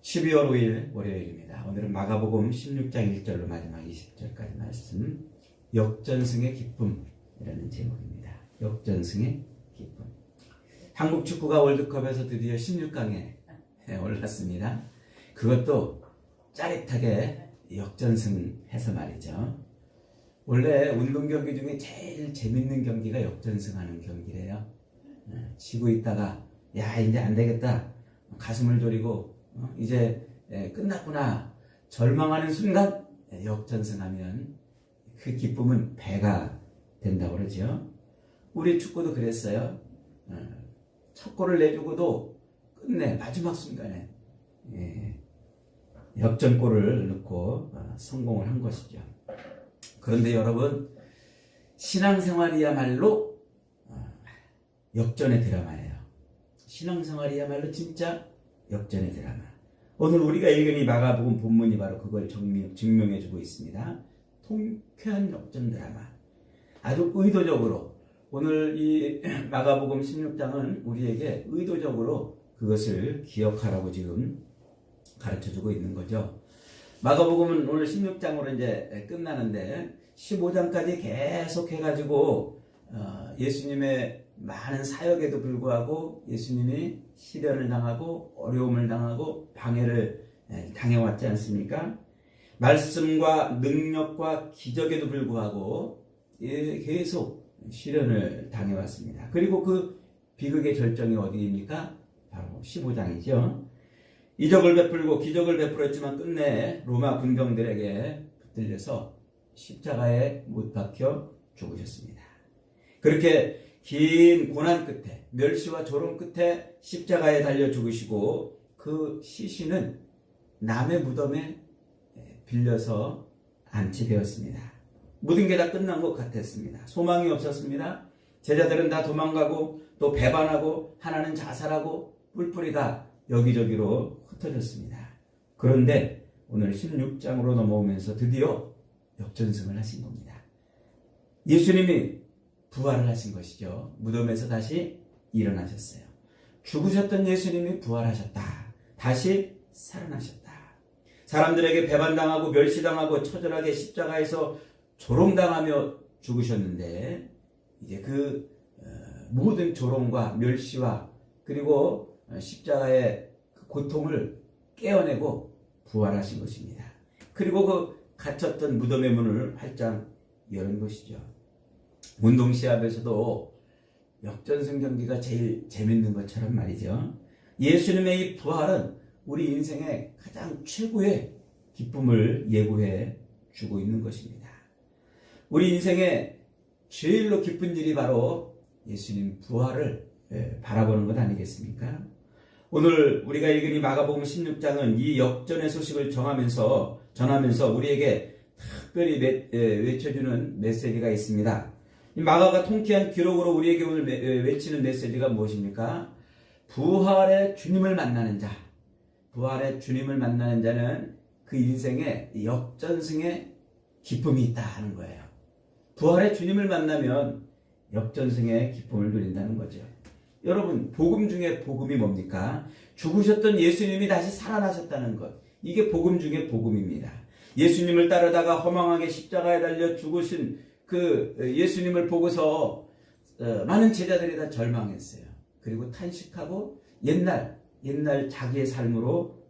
12월 5일 월요일입니다. 오늘은 마가복음 16장 1절로 마지막 20절까지 말씀, 역전승의 기쁨이라는 제목입니다. 역전승의 기쁨. 한국 축구가 월드컵에서 드디어 16강에 올랐습니다. 그것도 짜릿하게 역전승해서 말이죠. 원래 운동 경기 중에 제일 재밌는 경기가 역전승하는 경기래요. 지고 있다가 야 이제 안 되겠다, 가슴을 졸이고 이제 끝났구나 절망하는 순간 역전승하면 그 기쁨은 배가 된다고 그러죠. 우리 축구도 그랬어요. 첫 골을 내주고도 끝내 마지막 순간에 역전골을 넣고 성공을 한 것이죠. 그런데 여러분, 신앙생활이야말로 역전의 드라마예요. 신앙생활이야말로 진짜 역전의 드라마. 오늘 우리가 읽은 이 마가복음 본문이 바로 그걸 증명해주고 있습니다. 통쾌한 역전 드라마. 아주 의도적으로 오늘 이 마가복음 16장은 우리에게 의도적으로 그것을 기억하라고 지금 가르쳐주고 있는 거죠. 마가복음은 오늘 16장으로 이제 끝나는데 15장까지 계속 해가지고 예수님의 많은 사역에도 불구하고 예수님이 시련을 당하고 어려움을 당하고 방해를 당해왔지 않습니까? 말씀과 능력과 기적에도 불구하고 계속 시련을 당해왔습니다. 그리고 그 비극의 절정이 어디입니까? 바로 15장이죠. 이적을 베풀고 기적을 베풀었지만 끝내 로마 군병들에게 붙들려서 십자가에 못 박혀 죽으셨습니다. 그렇게 긴 고난 끝에, 멸시와 조롱 끝에 십자가에 달려 죽으시고 그 시신은 남의 무덤에 빌려서 안치되었습니다. 모든 게 다 끝난 것 같았습니다. 소망이 없었습니다. 제자들은 다 도망가고 또 배반하고 하나는 자살하고 뿔뿔이 다 여기저기로 흩어졌습니다. 그런데 오늘 16장으로 넘어오면서 드디어 역전승을 하신 겁니다. 예수님이 부활을 하신 것이죠. 무덤에서 다시 일어나셨어요. 죽으셨던 예수님이 부활하셨다. 다시 살아나셨다. 사람들에게 배반당하고 멸시당하고 처절하게 십자가에서 조롱당하며 죽으셨는데 이제 그 모든 조롱과 멸시와 그리고 십자가의 고통을 깨어내고 부활하신 것입니다. 그리고 그 갇혔던 무덤의 문을 활짝 여는 것이죠. 운동시합에서도 역전승 경기가 제일 재밌는 것처럼 말이죠. 예수님의 이 부활은 우리 인생의 가장 최고의 기쁨을 예고해 주고 있는 것입니다. 우리 인생의 제일로 기쁜 일이 바로 예수님 부활을 바라보는 것 아니겠습니까? 오늘 우리가 읽은 이 마가복음 16장은 이 역전의 소식을 전하면서 우리에게 특별히 외쳐주는 메시지가 있습니다. 이 마가가 통쾌한 기록으로 우리에게 오늘 외치는 메시지가 무엇입니까? 부활의 주님을 만나는 자. 부활의 주님을 만나는 자는 그 인생에 역전승의 기쁨이 있다 하는 거예요. 부활의 주님을 만나면 역전승의 기쁨을 누린다는 거죠. 여러분, 복음 중에 복음이 뭡니까? 죽으셨던 예수님이 다시 살아나셨다는 것. 이게 복음 중에 복음입니다. 예수님을 따르다가 허망하게 십자가에 달려 죽으신 그 예수님을 보고서 많은 제자들이 다 절망했어요. 그리고 탄식하고 옛날 자기의 삶으로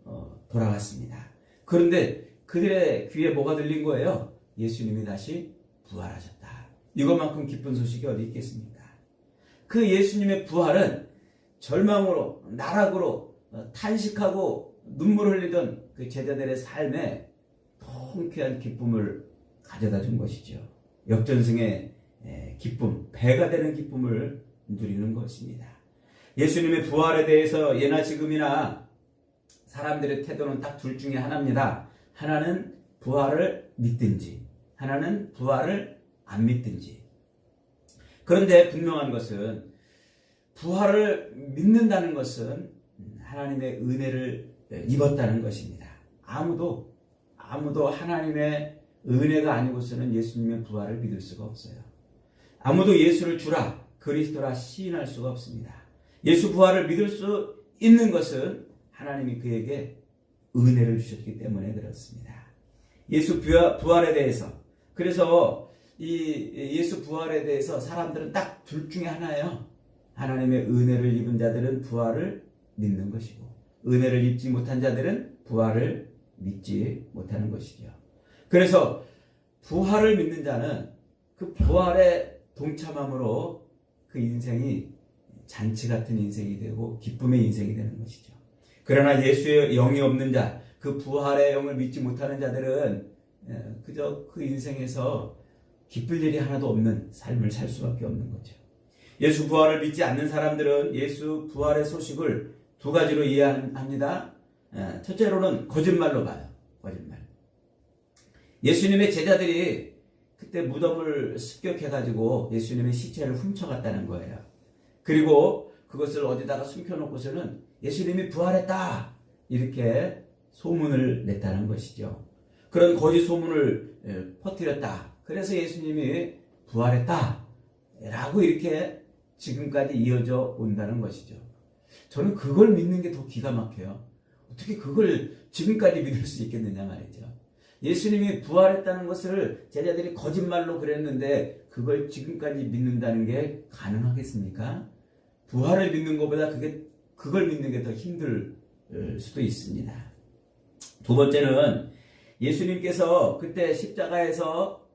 돌아갔습니다. 그런데 그들의 귀에 뭐가 들린 거예요? 예수님이 다시 부활하셨다. 이것만큼 기쁜 소식이 어디 있겠습니까? 그 예수님의 부활은 절망으로, 나락으로 탄식하고 눈물 흘리던 그 제자들의 삶에 통쾌한 기쁨을 가져다 준 것이죠. 역전승의 기쁨, 배가 되는 기쁨을 누리는 것입니다. 예수님의 부활에 대해서 예나 지금이나 사람들의 태도는 딱 둘 중에 하나입니다. 하나는 부활을 믿든지, 하나는 부활을 안 믿든지. 그런데 분명한 것은 부활을 믿는다는 것은 하나님의 은혜를 입었다는 것입니다. 아무도 하나님의 은혜가 아니고서는 예수님의 부활을 믿을 수가 없어요. 아무도 예수를 주라, 그리스도라 시인할 수가 없습니다. 예수 부활을 믿을 수 있는 것은 하나님이 그에게 은혜를 주셨기 때문에 그렇습니다. 예수 부활에 대해서, 그래서 이 예수 부활에 대해서 사람들은 딱 둘 중에 하나예요. 하나님의 은혜를 입은 자들은 부활을 믿는 것이고, 은혜를 입지 못한 자들은 부활을 믿지 못하는 것이죠. 그래서 부활을 믿는 자는 그 부활에 동참함으로 그 인생이 잔치 같은 인생이 되고 기쁨의 인생이 되는 것이죠. 그러나 예수의 영이 없는 자, 그 부활의 영을 믿지 못하는 자들은 그저 그 인생에서 기쁠 일이 하나도 없는 삶을 살 수밖에 없는 거죠. 예수 부활을 믿지 않는 사람들은 예수 부활의 소식을 두 가지로 이해합니다. 첫째로는 거짓말로 봐요. 거짓말. 예수님의 제자들이 그때 무덤을 습격해가지고 예수님의 시체를 훔쳐갔다는 거예요. 그리고 그것을 어디다가 숨겨놓고서는 예수님이 부활했다 이렇게 소문을 냈다는 것이죠. 그런 거짓 소문을 퍼뜨렸다. 그래서 예수님이 부활했다 라고 이렇게 지금까지 이어져 온다는 것이죠. 저는 그걸 믿는 게 더 기가 막혀요. 어떻게 그걸 지금까지 믿을 수 있겠느냐 말이죠. 예수님이 부활했다는 것을 제자들이 거짓말로 그랬는데 그걸 지금까지 믿는다는 게 가능하겠습니까? 부활을 믿는 것보다 그걸 믿는 게 더 힘들 수도 있습니다. 두 번째는 예수님께서 그때 십자가에서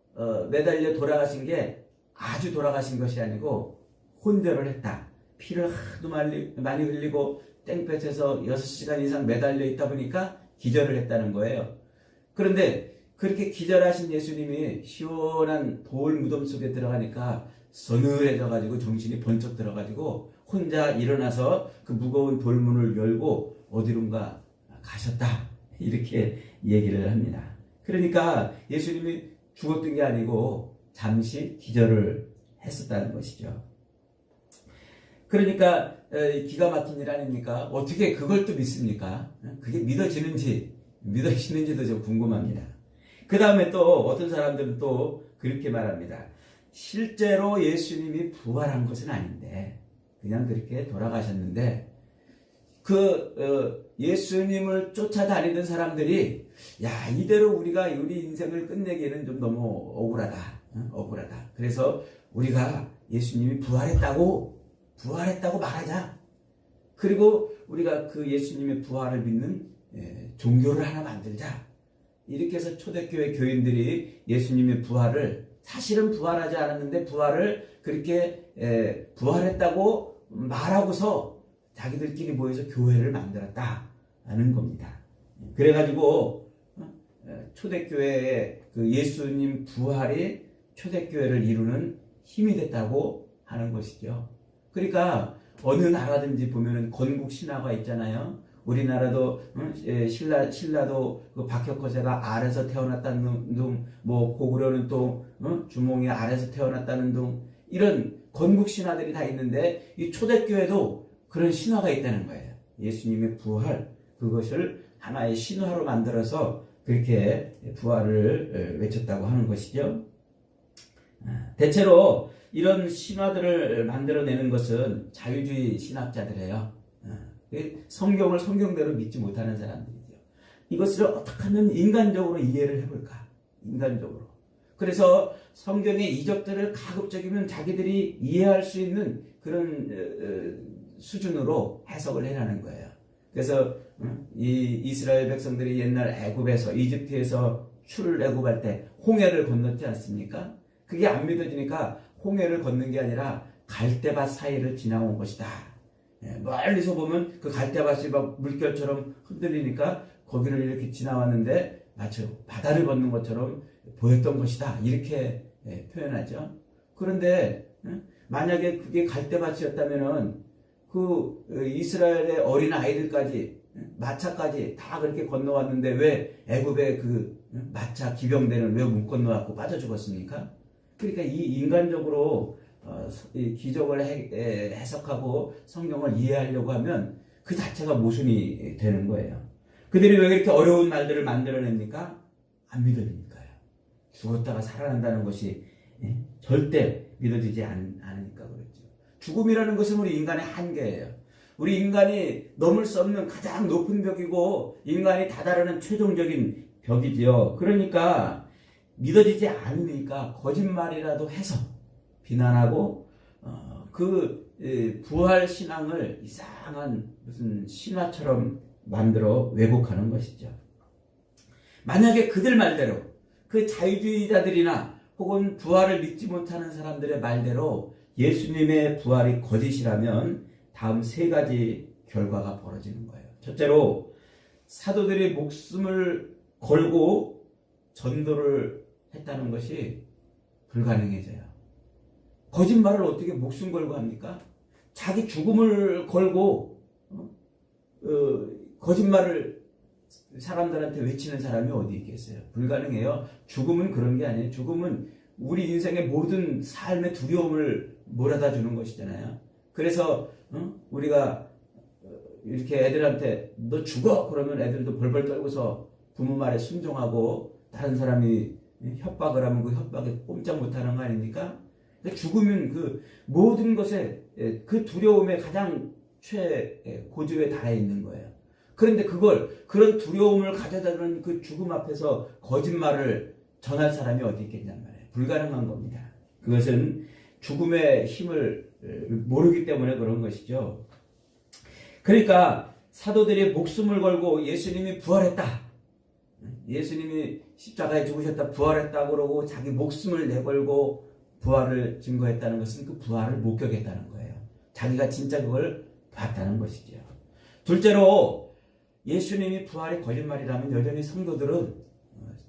매달려 돌아가신 게 아주 돌아가신 것이 아니고 혼절을 했다. 피를 하도 많이 흘리고 땡볕에서 6시간 이상 매달려 있다 보니까 기절을 했다는 거예요. 그런데 그렇게 기절하신 예수님이 시원한 돌 무덤 속에 들어가니까 서늘해져가지고 정신이 번쩍 들어가지고 혼자 일어나서 그 무거운 돌문을 열고 어디론가 가셨다. 이렇게 얘기를 합니다. 그러니까 예수님이 죽었던 게 아니고 잠시 기절을 했었다는 것이죠. 그러니까 기가 막힌 일 아닙니까? 어떻게 그걸 또 믿습니까? 그게 믿어지는지도 좀 궁금합니다. 그 다음에 또 어떤 사람들은 또 그렇게 말합니다. 실제로 예수님이 부활한 것은 아닌데 그냥 그렇게 돌아가셨는데 예수님을 쫓아다니던 사람들이 야 이대로 우리 인생을 끝내기에는 좀 너무 억울하다. 그래서 우리가 예수님이 부활했다고 말하자. 그리고 우리가 그 예수님의 부활을 믿는 종교를 하나 만들자. 이렇게 해서 초대교회 교인들이 예수님의 부활을 사실은 부활하지 않았는데 부활을 그렇게 부활했다고 말하고서 자기들끼리 모여서 교회를 만들었다는 겁니다. 그래가지고 초대교회의 그 예수님 부활이 초대교회를 이루는 힘이 됐다고 하는 것이죠. 그러니까 어느 나라든지 보면은 건국 신화가 있잖아요. 우리나라도 신라도 그 박혁거제가 알에서 태어났다는 둥, 뭐 고구려는 또 주몽이 알에서 태어났다는 둥, 이런 건국 신화들이 다 있는데 이 초대교회도 그런 신화가 있다는 거예요. 예수님의 부활, 그것을 하나의 신화로 만들어서 그렇게 부활을 외쳤다고 하는 것이죠. 대체로 이런 신화들을 만들어내는 것은 자유주의 신학자들이에요. 성경을 성경대로 믿지 못하는 사람들이죠. 이것을 어떻게 하면 인간적으로 이해를 해볼까? 인간적으로. 그래서 성경의 이적들을 가급적이면 자기들이 이해할 수 있는 그런 수준으로 해석을 해라는 거예요. 그래서 이 이스라엘 백성들이 옛날 애굽에서 이집트에서 출애굽할 때 홍해를 건넜지 않습니까? 그게 안 믿어지니까 홍해를 건넌 게 아니라 갈대밭 사이를 지나온 것이다. 멀리서 보면 그 갈대밭이 막 물결처럼 흔들리니까 거기를 이렇게 지나왔는데 마치 바다를 걷는 것처럼 보였던 것이다. 이렇게 표현하죠. 그런데 만약에 그게 갈대밭이었다면은 그 이스라엘의 어린 아이들까지 마차까지 다 그렇게 건너왔는데 왜 애굽의 그 마차 기병대는 왜 못 건너왔고 빠져 죽었습니까? 그러니까 이 인간적으로 이 기적을 해석하고 성경을 이해하려고 하면 그 자체가 모순이 되는 거예요. 그들이 왜 이렇게 어려운 말들을 만들어냅니까? 안 믿어지니까요. 죽었다가 살아난다는 것이 절대 믿어지지 않으니까 그렇죠. 죽음이라는 것은 우리 인간의 한계예요. 우리 인간이 넘을 수 없는 가장 높은 벽이고 인간이 다다르는 최종적인 벽이지요. 그러니까 믿어지지 않으니까 거짓말이라도 해서 비난하고 부활 신앙을 이상한 무슨 신화처럼 만들어 왜곡하는 것이죠. 만약에 그들 말대로 그 자유주의자들이나 혹은 부활을 믿지 못하는 사람들의 말대로 예수님의 부활이 거짓이라면 다음 세 가지 결과가 벌어지는 거예요. 첫째로 사도들이 목숨을 걸고 전도를 했다는 것이 불가능해져요. 거짓말을 어떻게 목숨 걸고 합니까? 자기 죽음을 걸고 거짓말을 사람들한테 외치는 사람이 어디 있겠어요? 불가능해요. 죽음은 그런 게 아니에요. 죽음은 우리 인생의 모든 삶의 두려움을 몰아다 주는 것이잖아요. 그래서 우리가 이렇게 애들한테 너 죽어! 그러면 애들도 벌벌 떨고서 부모 말에 순종하고 다른 사람이 협박을 하면 그 협박에 꼼짝 못하는 거 아닙니까? 죽으면 그 모든 것에 그 두려움의 가장 최고조에 달해 있는 거예요. 그런데 그런 두려움을 가져다주는 그 죽음 앞에서 거짓말을 전할 사람이 어디 있겠냔 말이에요. 불가능한 겁니다. 그것은 죽음의 힘을 모르기 때문에 그런 것이죠. 그러니까 사도들이 목숨을 걸고 예수님이 부활했다. 예수님이 십자가에 죽으셨다, 부활했다 그러고 자기 목숨을 내걸고 부활을 증거했다는 것은 그 부활을 목격했다는 거예요. 자기가 진짜 그걸 봤다는 것이죠. 둘째로 예수님이 부활이 거짓말이라면 여전히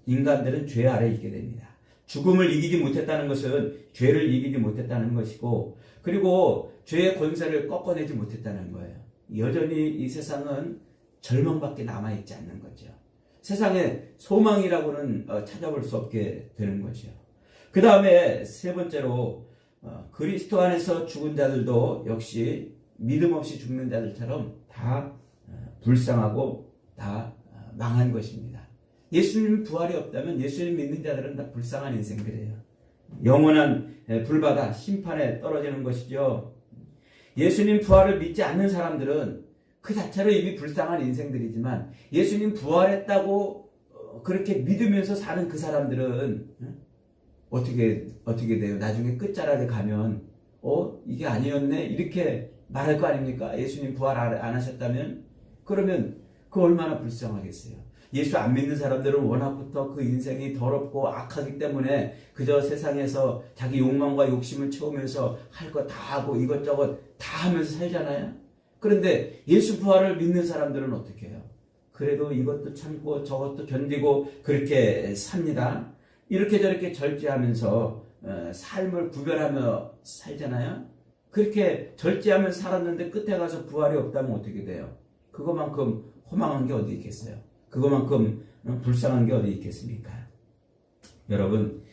인간들은 죄 아래 있게 됩니다. 죽음을 이기지 못했다는 것은 죄를 이기지 못했다는 것이고, 그리고 죄의 권세를 꺾어내지 못했다는 거예요. 여전히 이 세상은 절망밖에 남아있지 않는 거죠. 세상에 소망이라고는 찾아볼 수 없게 되는 거죠. 그 다음에 세 번째로 그리스도 안에서 죽은 자들도 역시 믿음 없이 죽는 자들처럼 다 불쌍하고 다 망한 것입니다. 예수님 부활이 없다면 예수님 믿는 자들은 다 불쌍한 인생들이에요. 영원한 불바다 심판에 떨어지는 것이죠. 예수님 부활을 믿지 않는 사람들은 그 자체로 이미 불쌍한 인생들이지만 예수님 부활했다고 그렇게 믿으면서 사는 그 사람들은 어떻게 돼요? 나중에 끝자락에 가면 이게 아니었네? 이렇게 말할 거 아닙니까? 예수님 부활 안 하셨다면? 그러면 그 얼마나 불쌍하겠어요. 예수 안 믿는 사람들은 워낙부터 그 인생이 더럽고 악하기 때문에 그저 세상에서 자기 욕망과 욕심을 채우면서 할 거 다 하고 이것저것 다 하면서 살잖아요. 그런데 예수 부활을 믿는 사람들은 어떻게 해요? 그래도 이것도 참고 저것도 견디고 그렇게 삽니다. 이렇게 저렇게 절제하면서 삶을 구별하며 살잖아요. 그렇게 절제하면서 살았는데 끝에 가서 부활이 없다면 어떻게 돼요? 그것만큼 허망한 게 어디 있겠어요? 그것만큼 불쌍한 게 어디 있겠습니까? 여러분,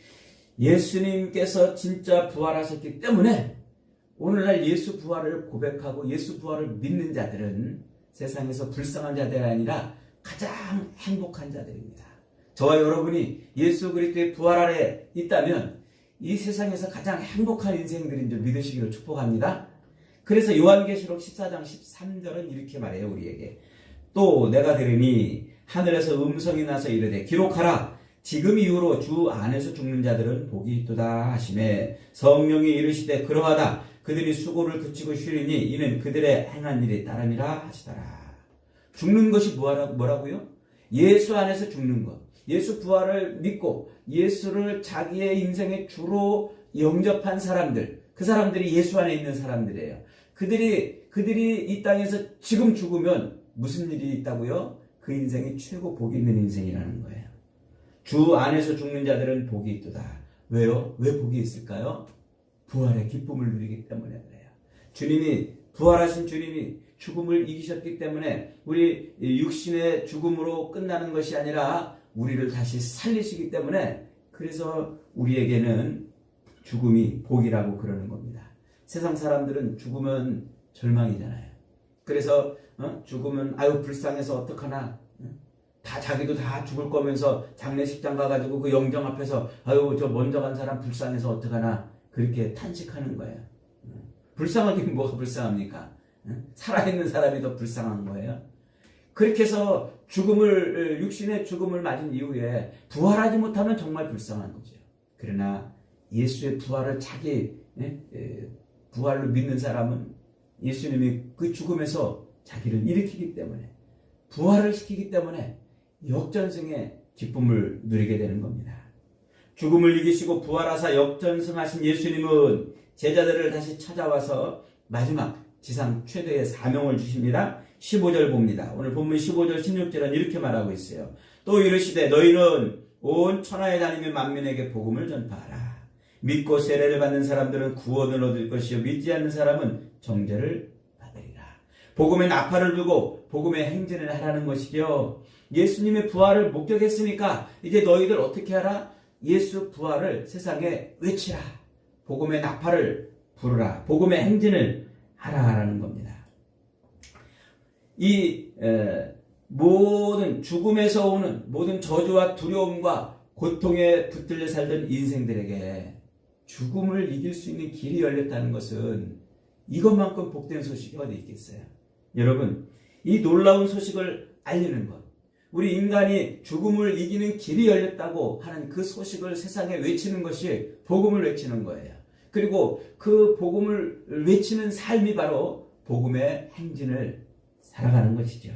예수님께서 진짜 부활하셨기 때문에 오늘날 예수 부활을 고백하고 예수 부활을 믿는 자들은 세상에서 불쌍한 자들이 아니라 가장 행복한 자들입니다. 저와 여러분이 예수 그리스도의 부활 아래 있다면 이 세상에서 가장 행복한 인생들인 줄 믿으시기를 축복합니다. 그래서 요한계시록 14장 13절은 이렇게 말해요. 우리에게 또 내가 들으니 하늘에서 음성이 나서 이르되 기록하라. 지금 이후로 주 안에서 죽는 자들은 복이 있도다 하시매 성령이 이르시되 그러하다. 그들이 수고를 그치고 쉬리니 이는 그들의 행한 일이 따름이라 하시더라. 죽는 것이 뭐라고요? 예수 안에서 죽는 것. 예수 부활을 믿고 예수를 자기의 인생의 주로 영접한 사람들, 그 사람들이 예수 안에 있는 사람들이에요. 그들이 이 땅에서 지금 죽으면 무슨 일이 있다고요? 그 인생이 최고 복이 있는 인생이라는 거예요. 주 안에서 죽는 자들은 복이 있도다. 왜요? 왜 복이 있을까요? 부활의 기쁨을 누리기 때문에 그래요. 부활하신 주님이 죽음을 이기셨기 때문에 우리 육신의 죽음으로 끝나는 것이 아니라 우리를 다시 살리시기 때문에 그래서 우리에게는 죽음이 복이라고 그러는 겁니다. 세상 사람들은 죽으면 절망이잖아요. 그래서 죽으면 아유 불쌍해서 어떡하나, 자기도 다 죽을 거면서 장례식장 가가지고 그 영정 앞에서 아유 저 먼저 간 사람 불쌍해서 어떡하나 그렇게 탄식하는 거예요. 불쌍하긴 뭐가 불쌍합니까? 살아있는 사람이 더 불쌍한 거예요. 그렇게 해서 육신의 죽음을 맞은 이후에 부활하지 못하면 정말 불쌍한 거죠. 그러나 예수의 부활을 자기 부활로 믿는 사람은 예수님이 그 죽음에서 자기를 일으키기 때문에, 부활을 시키기 때문에 역전승의 기쁨을 누리게 되는 겁니다. 죽음을 이기시고 부활하사 역전승하신 예수님은 제자들을 다시 찾아와서 마지막 지상 최대의 사명을 주십니다. 15절 봅니다. 오늘 본문 15절 16절은 이렇게 말하고 있어요. 또 이르시되 너희는 온 천하에 다니며 만민에게 복음을 전파하라. 믿고 세례를 받는 사람들은 구원을 얻을 것이요 믿지 않는 사람은 정죄를 받으리라. 복음에 나팔을 두고 복음의 행진을 하라는 것이죠. 예수님의 부활을 목격했으니까 이제 너희들 어떻게 하라? 예수 부활을 세상에 외치라. 복음의 나팔을 부르라. 복음의 행진을 하라라는 겁니다. 이 모든 죽음에서 오는 모든 저주와 두려움과 고통에 붙들려 살던 인생들에게 죽음을 이길 수 있는 길이 열렸다는 것은 이것만큼 복된 소식이 어디 있겠어요? 여러분, 이 놀라운 소식을 알리는 것, 우리 인간이 죽음을 이기는 길이 열렸다고 하는 그 소식을 세상에 외치는 것이 복음을 외치는 거예요. 그리고 그 복음을 외치는 삶이 바로 복음의 행진을 살아가는 것이죠.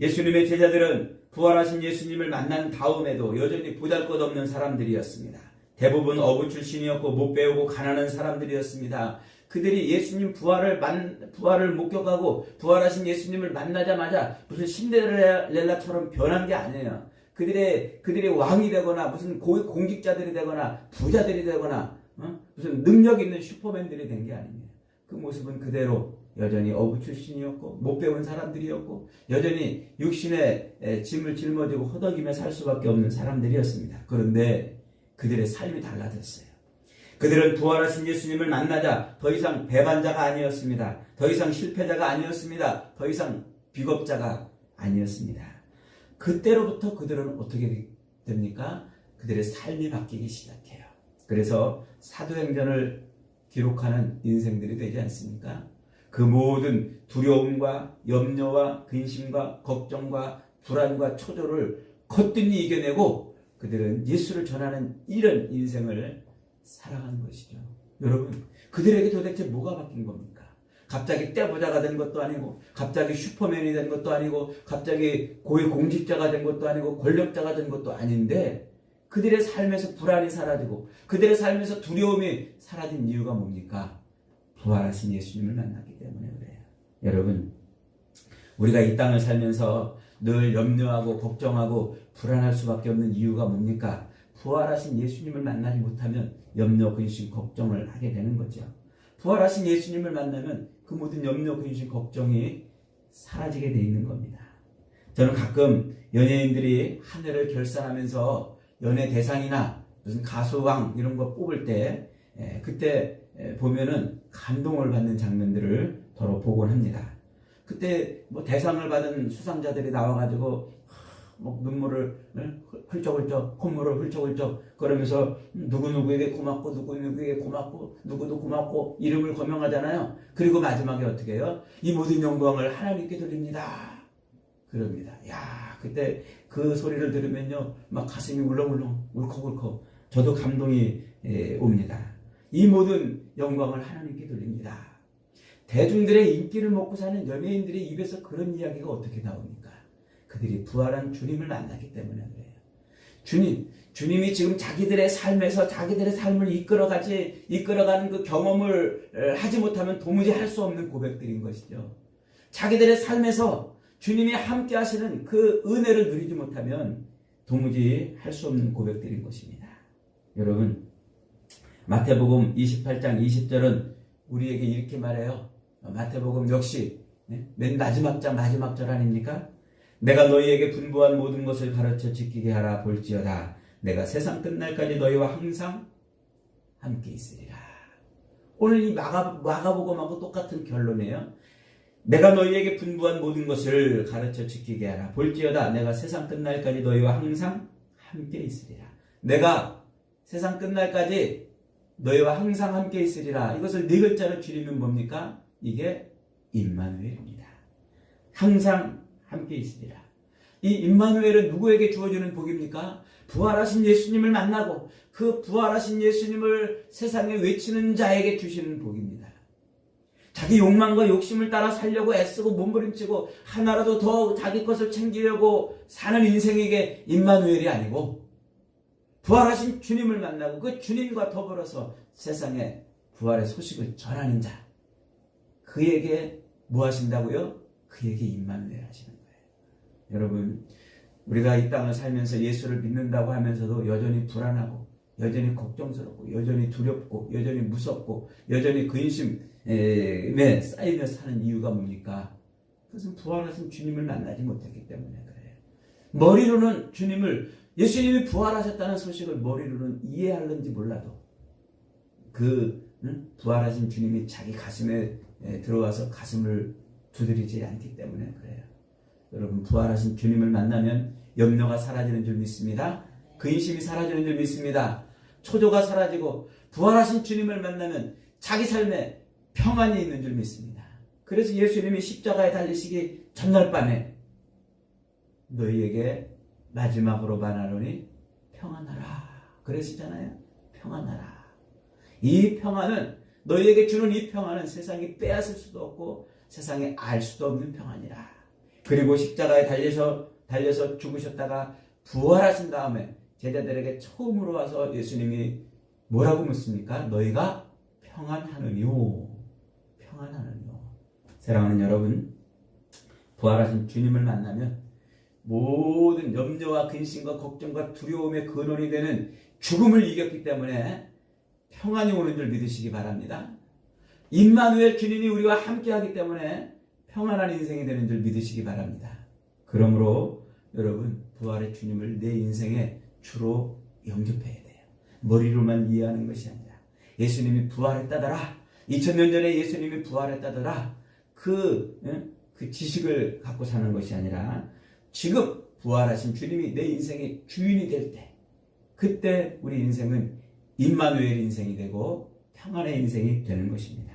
예수님의 제자들은 부활하신 예수님을 만난 다음에도 여전히 보잘것없는 사람들이었습니다. 대부분 어부 출신이었고 못 배우고 가난한 사람들이었습니다. 그들이 예수님 부활을 목격하고 부활하신 예수님을 만나자마자 무슨 신데렐라처럼 변한 게 아니에요. 그들의 왕이 되거나 무슨 공직자들이 되거나 부자들이 되거나 무슨 능력 있는 슈퍼맨들이 된 게 아닙니다. 그 모습은 그대로 여전히 어부 출신이었고 못 배운 사람들이었고 여전히 육신의 짐을 짊어지고 허덕이며 살 수밖에 없는 사람들이었습니다. 그런데 그들의 삶이 달라졌어요. 그들은 부활하신 예수님을 만나자 더 이상 배반자가 아니었습니다. 더 이상 실패자가 아니었습니다. 더 이상 비겁자가 아니었습니다. 그때로부터 그들은 어떻게 됩니까? 그들의 삶이 바뀌기 시작해요. 그래서 사도행전을 기록하는 인생들이 되지 않습니까? 그 모든 두려움과 염려와 근심과 걱정과 불안과 초조를 거뜬히 이겨내고 그들은 예수를 전하는 이런 인생을 살아가는 것이죠. 여러분, 그들에게 도대체 뭐가 바뀐 겁니까? 갑자기 떼부자가 된 것도 아니고 갑자기 슈퍼맨이 된 것도 아니고 갑자기 고위공직자가 된 것도 아니고 권력자가 된 것도 아닌데 그들의 삶에서 불안이 사라지고 그들의 삶에서 두려움이 사라진 이유가 뭡니까? 부활하신 예수님을 만났기 때문에 그래요. 여러분, 우리가 이 땅을 살면서 늘 염려하고 걱정하고 불안할 수밖에 없는 이유가 뭡니까? 부활하신 예수님을 만나지 못하면 염려, 근심, 걱정을 하게 되는 거죠. 부활하신 예수님을 만나면 그 모든 염려, 근심, 걱정이 사라지게 돼 있는 겁니다. 저는 가끔 연예인들이 한 해를 결산하면서 연예 대상이나 무슨 가수왕 이런 거 뽑을 때 그때 보면은 감동을 받는 장면들을 더러 보곤 합니다. 그때 뭐 대상을 받은 수상자들이 나와가지고 뭐 눈물을 훌쩍훌쩍 콧물을 훌쩍훌쩍 그러면서 누구누구에게 고맙고 누구누구에게 고맙고 누구도 고맙고 이름을 거명하잖아요. 그리고 마지막에 어떻게 해요? 이 모든 영광을 하나님께 돌립니다. 그럽니다. 야, 그때 그 소리를 들으면요 막 가슴이 울렁울렁 울컥울컥 저도 감동이 옵니다. 이 모든 영광을 하나님께 돌립니다. 대중들의 인기를 먹고 사는 연예인들의 입에서 그런 이야기가 어떻게 나옵니까? 그들이 부활한 주님을 만났기 때문에 그래요. 주님이 지금 자기들의 삶에서 자기들의 삶을 이끌어가는 그 경험을 하지 못하면 도무지 할 수 없는 고백들인 것이죠. 자기들의 삶에서 주님이 함께 하시는 그 은혜를 누리지 못하면 도무지 할 수 없는 고백들인 것입니다. 여러분, 마태복음 28장 20절은 우리에게 이렇게 말해요. 마태복음 역시 맨 마지막 절 아닙니까? 내가 너희에게 분부한 모든 것을 가르쳐 지키게 하라. 볼지어다 내가 세상 끝날까지 너희와 항상 함께 있으리라. 오늘 이 마가복음하고 똑같은 결론이에요. 내가 너희에게 분부한 모든 것을 가르쳐 지키게 하라. 볼지어다 내가 세상 끝날까지 너희와 항상 함께 있으리라. 내가 세상 끝날까지 너희와 항상 함께 있으리라. 이것을 네 글자로 줄이면 뭡니까? 이게 임마누엘입니다. 항상 함께 있으리라. 이 임마누엘은 누구에게 주어지는 복입니까? 부활하신 예수님을 만나고 그 부활하신 예수님을 세상에 외치는 자에게 주시는 복입니다. 자기 욕망과 욕심을 따라 살려고 애쓰고 몸부림치고 하나라도 더 자기 것을 챙기려고 사는 인생에게 임마누엘이 아니고, 부활하신 주님을 만나고 그 주님과 더불어서 세상에 부활의 소식을 전하는 자, 그에게 뭐 하신다고요? 그에게 임마누엘 하시는 거예요. 여러분, 우리가 이 땅을 살면서 예수를 믿는다고 하면서도 여전히 불안하고 여전히 걱정스럽고 여전히 두렵고 여전히 무섭고 여전히 근심에 쌓이며 사는 이유가 뭡니까? 그것은 부활하신 주님을 만나지 못했기 때문에 그래요. 머리로는 예수님이 부활하셨다는 소식을 머리로는 이해하는지 몰라도 부활하신 주님이 자기 가슴에 들어와서 가슴을 두드리지 않기 때문에 그래요. 여러분, 부활하신 주님을 만나면 염려가 사라지는 줄 믿습니다. 근심이 사라지는 줄 믿습니다. 초조가 사라지고 부활하신 주님을 만나면 자기 삶에 평안이 있는 줄 믿습니다. 그래서 예수님이 십자가에 달리시기 전날 밤에 너희에게 마지막으로 말하노니 평안하라 그러시잖아요. 평안하라. 이 평안은, 너희에게 주는 이 평안은 세상이 빼앗을 수도 없고 세상에 알 수도 없는 평안이라. 그리고 십자가에 달려서 죽으셨다가 부활하신 다음에 제자들에게 처음으로 와서 예수님이 뭐라고 묻습니까? 너희가 평안하느뇨. 평안하느뇨. 사랑하는 여러분, 부활하신 주님을 만나면 모든 염려와 근심과 걱정과 두려움의 근원이 되는 죽음을 이겼기 때문에 평안이 오는 줄 믿으시기 바랍니다. 임마누엘 주님이 우리와 함께하기 때문에 평안한 인생이 되는 줄 믿으시기 바랍니다. 그러므로 여러분, 부활의 주님을 내 인생에 주로 영접해야 돼요. 머리로만 이해하는 것이 아니라 예수님이 부활했다더라, 2000년 전에 예수님이 부활했다더라, 그 지식을 갖고 사는 것이 아니라 지금 부활하신 주님이 내 인생의 주인이 될 때, 그때 우리 인생은 임마누엘 인생이 되고 평안의 인생이 되는 것입니다.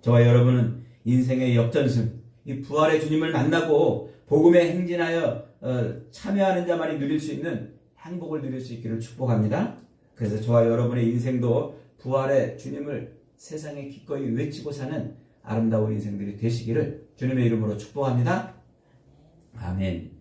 저와 여러분은 인생의 역전승, 이 부활의 주님을 만나고 복음에 행진하여 참여하는 자만이 누릴 수 있는 행복을 누릴 수 있기를 축복합니다. 그래서 저와 여러분의 인생도 부활의 주님을 세상에 기꺼이 외치고 사는 아름다운 인생들이 되시기를 주님의 이름으로 축복합니다. 아멘.